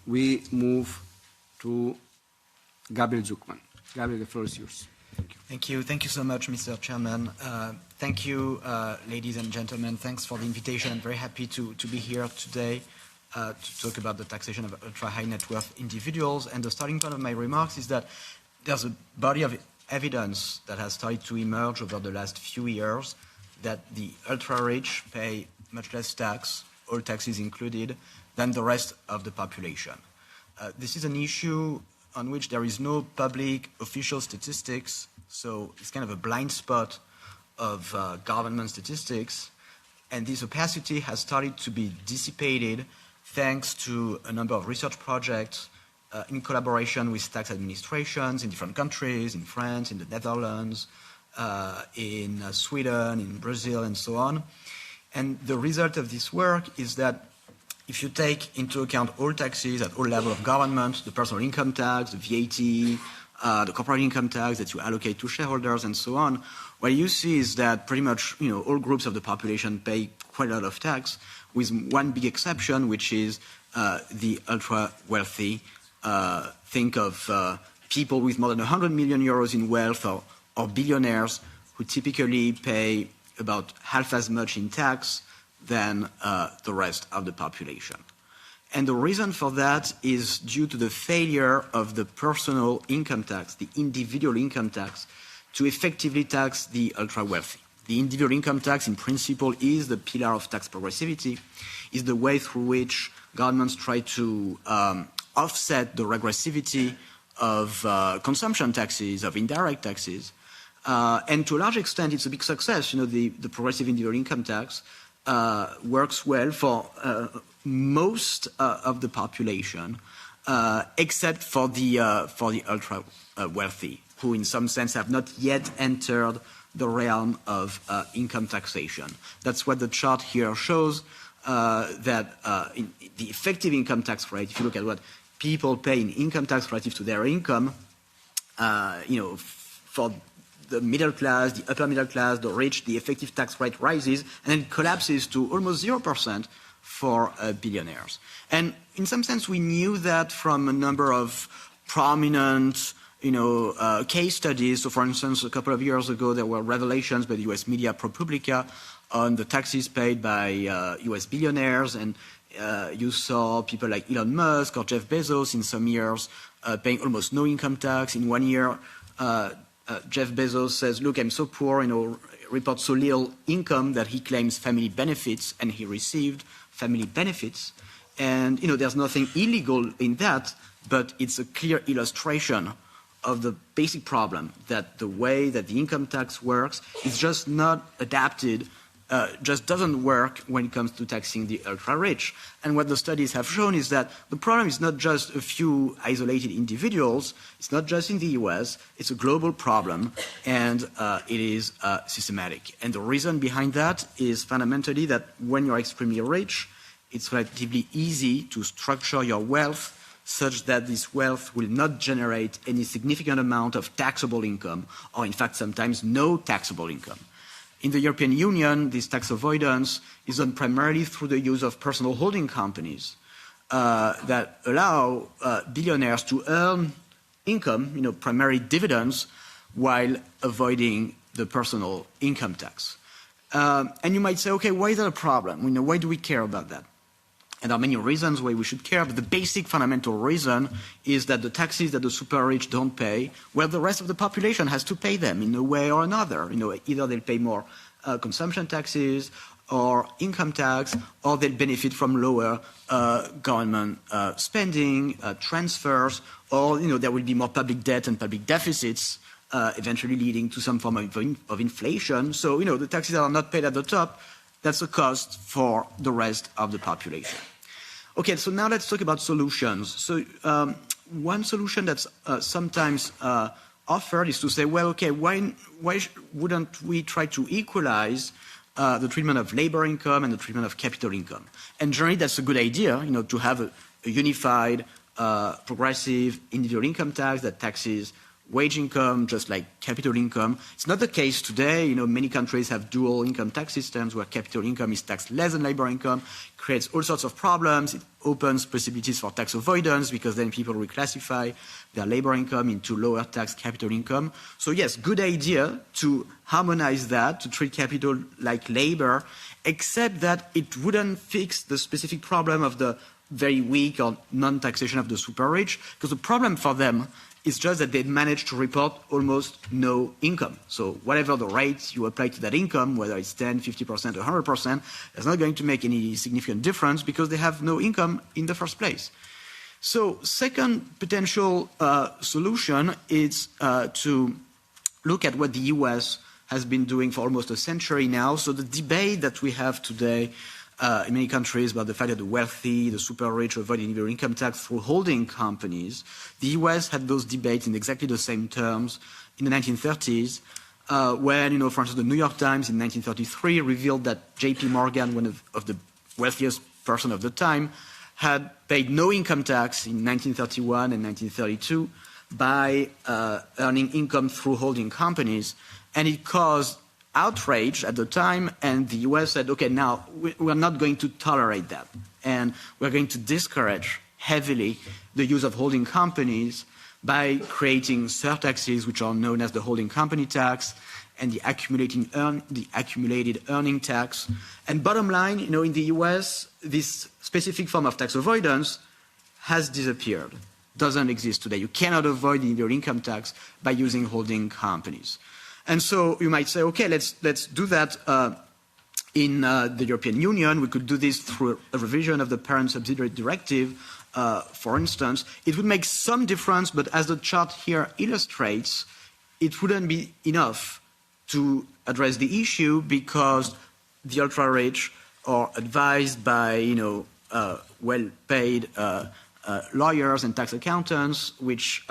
we move to Gabriel Zucman. Gabriel, the floor is yours. Thank you. Thank you. Thank you so much, Mr. Chairman. Thank you, ladies and gentlemen. Thanks for the invitation. I'm very happy to be here today to talk about the taxation of ultra-high net worth individuals. And the starting point of my remarks is that there's a body of evidence that has started to emerge over the last few years that the ultra-rich pay much less tax, all taxes included, than the rest of the population. This is an issue on which there is no public official statistics, so it's kind of a blind spot of government statistics, and this opacity has started to be dissipated thanks to a number of research projects in collaboration with tax administrations in different countries, in France, in the Netherlands, in Sweden, in Brazil, and so on. And the result of this work is that if you take into account all taxes at all levels of government, the personal income tax, the VAT, the corporate income tax that you allocate to shareholders, and so on, what you see is that pretty much all groups of the population pay quite a lot of tax, with one big exception, which is the ultra-wealthy. Think of people with more than 100 million euros in wealth or billionaires who typically pay about half as much in tax than the rest of the population. And the reason for that is due to the failure of the personal income tax, the individual income tax, to effectively tax the ultra-wealthy. The individual income tax, in principle, is the pillar of tax progressivity, is the way through which governments try to offset the regressivity of consumption taxes, of indirect taxes. And to a large extent, it's a big success. The progressive individual income tax works well for most of the population, except for the ultra wealthy, who in some sense have not yet entered the realm of income taxation. That's what the chart here shows, that in the effective income tax rate, if you look at what people pay in income tax relative to their income, for the middle class, the upper middle class, the rich, the effective tax rate rises and then collapses to almost 0% for billionaires. And in some sense, we knew that from a number of prominent, case studies. So, for instance, a couple of years ago, there were revelations by the U.S. media ProPublica on the taxes paid by U.S. billionaires, and you saw people like Elon Musk or Jeff Bezos in some years paying almost no income tax. In 1 year, Jeff Bezos says, look, I'm so poor, reports so little income that he claims family benefits, and he received family benefits. And, there's nothing illegal in that, but it's a clear illustration of the basic problem that the way that the income tax works is just not adapted, just doesn't work when it comes to taxing the ultra-rich. And what the studies have shown is that the problem is not just a few isolated individuals, it's not just in the US, it's a global problem, and it is systematic. And the reason behind that is fundamentally that when you're extremely rich, it's relatively easy to structure your wealth such that this wealth will not generate any significant amount of taxable income, or in fact sometimes no taxable income. In the European Union, this tax avoidance is done primarily through the use of personal holding companies that allow billionaires to earn income, primarily dividends, while avoiding the personal income tax. And you might say, okay, why is that a problem? Why do we care about that? And there are many reasons why we should care, but the basic fundamental reason is that the taxes that the super rich don't pay, well, the rest of the population has to pay them in a way or another. Either they'll pay more consumption taxes or income tax, or they'll benefit from lower government spending, transfers, or there will be more public debt and public deficits, eventually leading to some form of inflation. So, the taxes that are not paid at the top, that's a cost for the rest of the population. Okay, so now let's talk about solutions. So one solution that's sometimes offered is to say, well, okay, why wouldn't we try to equalize the treatment of labor income and the treatment of capital income? And generally, that's a good idea, to have a unified, progressive individual income tax that taxes wage income, just like capital income. It's not the case today. Many countries have dual income tax systems where capital income is taxed less than labor income, creates all sorts of problems. It opens possibilities for tax avoidance because then people reclassify their labor income into lower tax capital income. So yes, good idea to harmonize that, to treat capital like labor, except that it wouldn't fix the specific problem of the very weak or non-taxation of the super rich, because the problem for them is just that they manage to report almost no income. So whatever the rate you apply to that income, whether it's 10, 50%, or 100%, it's not going to make any significant difference because they have no income in the first place. So second potential solution is to look at what the US has been doing for almost a century now. So the debate that we have today in many countries about the fact that the wealthy, the super rich avoid individual income tax through holding companies. The US had those debates in exactly the same terms in the 1930s, when, for instance, the New York Times in 1933 revealed that J.P. Morgan, one of the wealthiest person of the time, had paid no income tax in 1931 and 1932 by earning income through holding companies, and it caused outrage at the time, and the US said, okay, now we're not going to tolerate that, and we're going to discourage heavily the use of holding companies by creating surtaxes, which are known as the holding company tax and the accumulated earning tax. And bottom line, in the US, this specific form of tax avoidance has disappeared, doesn't exist today. You cannot avoid your income tax by using holding companies. And so you might say, okay, let's do that in the European Union. We could do this through a revision of the Parent Subsidiary Directive, for instance. It would make some difference, but as the chart here illustrates, it wouldn't be enough to address the issue because the ultra-rich are advised by, well-paid lawyers and tax accountants, which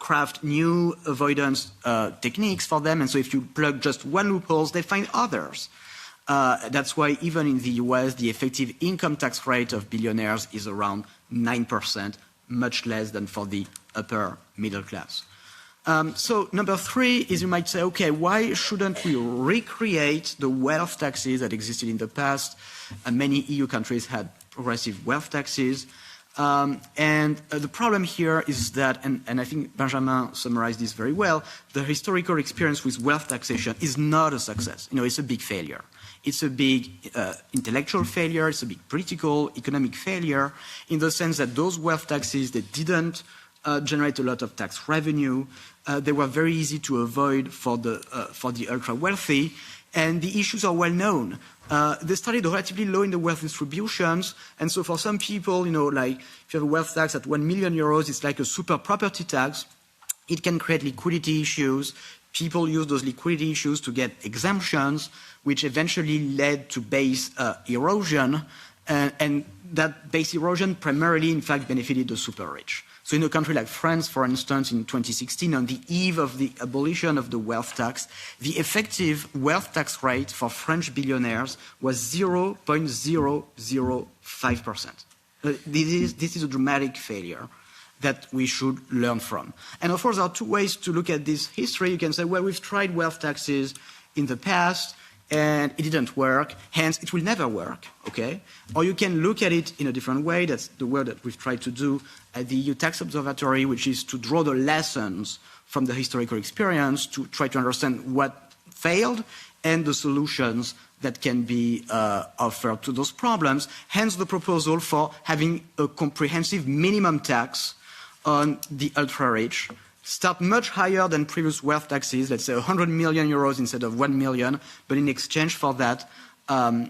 craft new avoidance techniques for them. And so if you plug just one loophole, they find others. That's why even in the US, the effective income tax rate of billionaires is around 9%, much less than for the upper middle class. So number three is you might say, okay, why shouldn't we recreate the wealth taxes that existed in the past? Many EU countries had progressive wealth taxes. And the problem here is that, and I think Benjamin summarized this very well, the historical experience with wealth taxation is not a success. It's a big failure. It's a big intellectual failure. It's a big political, economic failure in the sense that those wealth taxes, they didn't generate a lot of tax revenue. They were very easy to avoid for the ultra-wealthy, and the issues are well known. They started relatively low in the wealth distributions, and so for some people, like if you have a wealth tax at 1 million euros, it's like a super property tax. It can create liquidity issues. People use those liquidity issues to get exemptions, which eventually led to base erosion, and that base erosion primarily, in fact, benefited the super rich. So in a country like France, for instance, in 2016, on the eve of the abolition of the wealth tax, the effective wealth tax rate for French billionaires was 0.005%. This is a dramatic failure that we should learn from. And of course, there are two ways to look at this history. You can say, well, we've tried wealth taxes in the past, and it didn't work, hence it will never work, okay? Or you can look at it in a different way. That's the work that we've tried to do at the EU Tax Observatory, which is to draw the lessons from the historical experience to try to understand what failed and the solutions that can be offered to those problems. Hence the proposal for having a comprehensive minimum tax on the ultra-rich, start much higher than previous wealth taxes, let's say 100 million euros instead of 1 million, but in exchange for that, a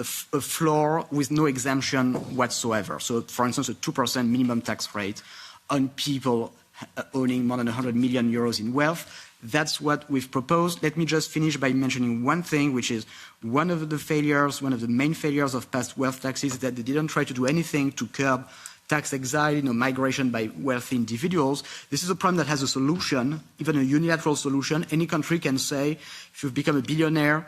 floor with no exemption whatsoever. So, for instance, a 2% minimum tax rate on people owning more than 100 million euros in wealth. That's what we've proposed. Let me just finish by mentioning one thing, which is one of the main failures of past wealth taxes is that they didn't try to do anything to curb tax exile, migration by wealthy individuals. This is a problem that has a solution, even a unilateral solution. Any country can say, if you've become a billionaire,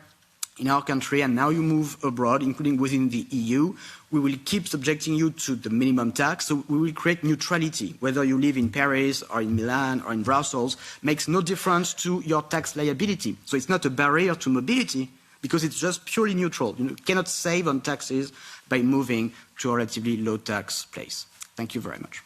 in our country and now you move abroad, including within the EU, we will keep subjecting you to the minimum tax, so we will create neutrality. Whether you live in Paris or in Milan or in Brussels makes no difference to your tax liability. So it's not a barrier to mobility because it's just purely neutral. You cannot save on taxes by moving to a relatively low tax place. Thank you very much.